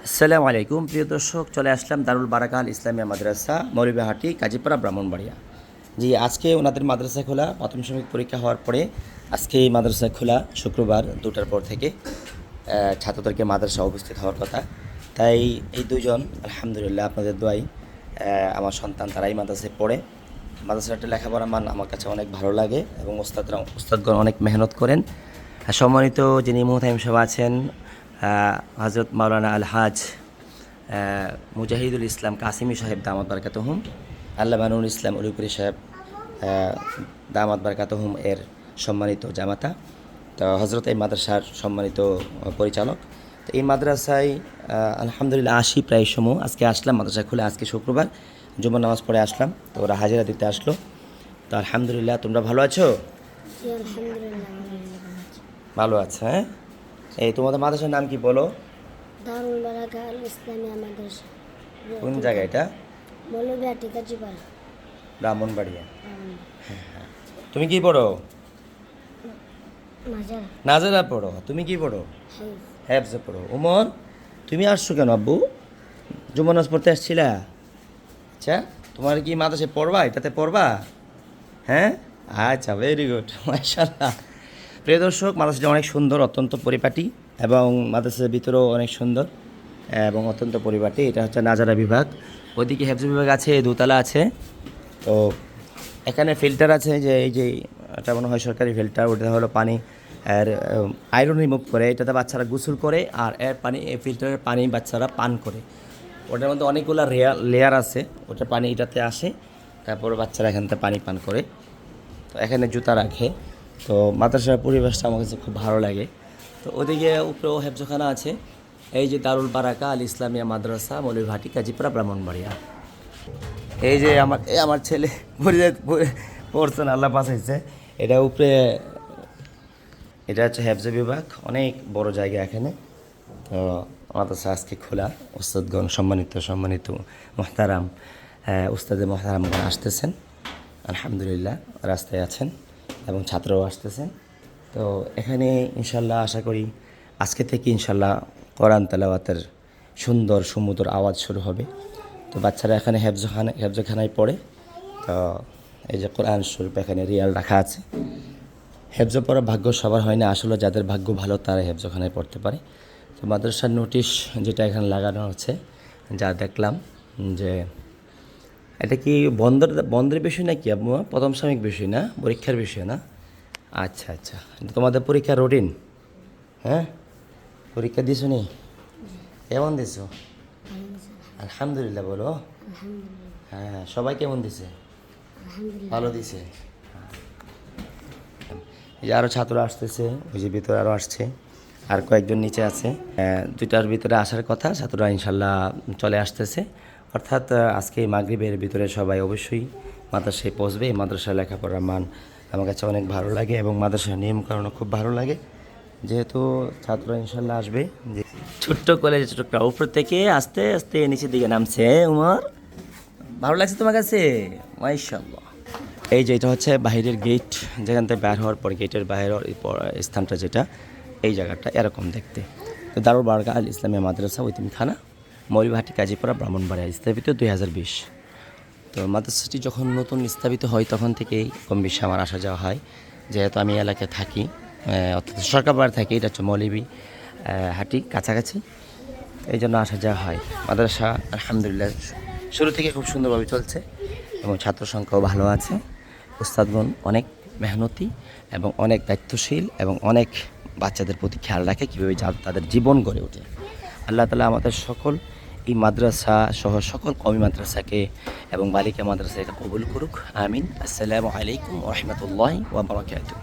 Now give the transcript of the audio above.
আসসালামু আলাইকুম প্রিয় দর্শক, চলে আসলাম দারুল বারাকাল ইসলামিয়া মাদ্রাসা মৌলভীহাটি কাজীপাড়া ব্রাহ্মণবাড়িয়া। জি, আজকে ওনাদের মাদ্রাসা খোলা, প্রাথমিক সাময়িক পরীক্ষা হওয়ার পরে আজকে এই মাদ্রাসা খোলা শুক্রবার 2টার পর থেকে ছাত্রদেরকে মাদ্রাসা উপস্থিত হওয়ার কথা। তাই এই দুজন আলহামদুলিল্লাহ আপনাদের দোয়াই আমার সন্তান তারাই মাদ্রাসায় পড়ে। মাদ্রাসাটা লেখাপড়ার মান আমার কাছে অনেক ভালো লাগে এবং ওস্তাদগণ অনেক মেহনত করেন। সম্মানিত যিনি মুহতামিম সাহেব আছেন হজরত মাওলানা আলহাজ মুজাহিদুল ইসলাম কাসিমি সাহেব দামাত বারকাতুহুম, আল্লাহ বানুল ইসলাম উলিপুরি সাহেব দামাত বারকাতুহুম এর সম্মানিত জামাতা, তো হজরত এই মাদ্রাসার সম্মানিত পরিচালক। তো এই মাদ্রাসায় আলহামদুলিল্লাহ আসি প্রায় সময়। আজকে আসলাম, মাদ্রাসা খুলে আজকে শুক্রবার, জুমার নামাজ পড়ে আসলাম, তো ওরা হাজিরা দিতে আসলো। তো আলহামদুলিল্লাহ, তোমরা ভালো আছো? ভালো আছে। হ্যাঁ, এই তোমাদের মাদ্রাসার নাম কি বলো? দারুল বারাকাল ইসলামিয়া মাদ্রাসা। কোন জায়গা এটা? মৌলভীহাটি কাজীপাড়া ব্রাহ্মণবাড়িয়া। তুমি কি পড়ো? মাজার নাজারা পড়ো। তুমি কি পড়ো? হ্যাফজে পড়ো। উমর, তুমি আসছো কেন আব্বু? জুমার নামাজ পড়তে আসছিলা? আচ্ছা, তোমার কি মাদ্রাসায় পড়বা? এটাতে পড়বা? হ্যাঁ, আচ্ছা, ভেরি গুড, মাশাআল্লাহ। প্রিয় দর্শক, মাদ্রাসাটা অনেক সুন্দর, অত্যন্ত পরিপাটি, এবং মাদ্রাসার ভিতরেও অনেক সুন্দর এবং অত্যন্ত পরিপাটি। এটা হচ্ছে নাজারা বিভাগ, ওইদিকে হেফজ বিভাগ আছে, দোতলা আছে। তো এখানে ফিল্টার আছে, যে এই যে এটা মনে হয় সরকারি ফিল্টার, ওটা হলো পানি আর আয়রন রিমুভ করে, এটাতে বাচ্চারা গোসল করে, আর এর পানি, এই ফিল্টারের পানি বাচ্চারা পান করে। ওটার মধ্যে অনেকগুলো লেয়ার আছে, ওটা পানি এটাতে আসে, তারপর বাচ্চারা এখান থেকে পানি পান করে। তো এখানে জুতা রাখে। তো মাদ্রাসার পরিবেশটা আমার কাছে খুব ভালো লাগে। তো ওদিকে উপরেও হেফজখানা আছে। এই যে দারুল বারাকা আল ইসলামিয়া মাদ্রাসা মৌলভীহাটি কাজীপাড়া ব্রাহ্মণবাড়িয়া। এই যে আমার ছেলে পড়ছেন, আল্লাহ বাঁচাইছে। এটা উপরে, এটা হচ্ছে হেফজ বিভাগ, অনেক বড় জায়গা এখানে। তো মাদ্রাসা আজকে খোলা, উস্তাদগণ সম্মানিত মোহতারাম উস্তাদে মোহতারামগণ আসতেছেন, আলহামদুলিল্লাহ রাস্তায় আছেন, এবং ছাত্রও আসতেছেন। তো এখানে ইনশাল্লাহ আশা করি আজকে থেকে ইনশাল্লাহ কোরআন তেলাওয়াতের সুন্দর সুমধুর আওয়াজ শুরু হবে। তো বাচ্চারা এখানে হেফজখানায় পড়ে। তো এই যে কোরআন শরীফ এখানে রিয়াল রাখা আছে। হেফজ পড়ার ভাগ্য সবার হয় না, আসলে যাদের ভাগ্য ভালো তারা হেফজখানায় পড়তে পারে। তো মাদ্রাসার নোটিশ যেটা এখানে লাগানো হচ্ছে, যা দেখলাম, যে এটা কি বন্ধের বিষয় নাকি আব্বু? প্রথম সাময়িক বিষয় না, পরীক্ষার বিষয় না? আচ্ছা আচ্ছা, এটা তোমাদের পরীক্ষার রুটিন? হ্যাঁ, পরীক্ষা দিছো নি? কেমন দিছো? আলহামদুলিল্লাহ বলো। হ্যাঁ, সবাই কেমন দিছে? ভালো দিছে। এই যে আরও ছাত্র আসতেছে, ওই যে ভিতরে আরও আসছে, আর কয়েকজন নিচে আছে। 2টার ভিতরে আসার কথা, ছাত্ররা ইনশাল্লাহ চলে আসতেছে। অর্থাৎ আজকে মাগরিবের ভিতরে সবাই অবশ্যই মাদ্রাসায় পৌঁছবে। এই মাদ্রাসায় লেখাপড়ার মান আমার কাছে অনেক ভালো লাগে, এবং মাদ্রাসার নিয়মকানুনও খুব ভালো লাগে, যেহেতু ছাত্ররা ইনশাল্লাহ আসবে। যে ছোট্ট কলেজ, ছোট্ট উপর থেকে আস্তে আস্তে নিচের দিকে নামছে। উমর, ভালো লাগছে তোমার কাছে? মাশাআল্লাহ। এই যে এটা হচ্ছে বাহিরের গেট, যেখান থেকে বের হওয়ার পর গেটের বাইরের স্থানটা, যেটা এই জায়গাটা এরকম দেখতে। তো দারুল বারাকা আল ইসলামিয়া মাদ্রাসা ওইতিমখানা মৌলভীহাটি কাজীপাড়া ব্রাহ্মণবাড়িয়া, স্থাপিত 2020। তো মাদ্রাসাটি যখন নতুন স্থাপিত হয় তখন থেকেই কম বেশি আমার আসা যাওয়া হয়, যেহেতু আমি এলাকায় থাকি, অর্থাৎ সরকারবাড়ি থাকি, এটা হচ্ছে মৌলভী হাটি কাছাকাছি, এই জন্য আসা যাওয়া হয়। মাদ্রাসা আলহামদুলিল্লাহ শুরু থেকে খুব সুন্দরভাবে চলছে, এবং ছাত্র সংখ্যাও ভালো আছে। উস্তাদগণ অনেক মেহনতি এবং অনেক দায়িত্বশীল, এবং অনেক বাচ্চাদের প্রতি খেয়াল রাখে কীভাবে তাদের জীবন গড়ে ওঠে। আল্লাহ তাআলা আমাদের সকল এই মাদ্রাসা সহ সকল কওমি মাদ্রাসাকে এবং বালিকা মাদ্রাসাকে কবুল করুক, আমিন। আসসালামু আলাইকুম ওয়া রাহমাতুল্লাহি ওয়া বারাকাতুহু।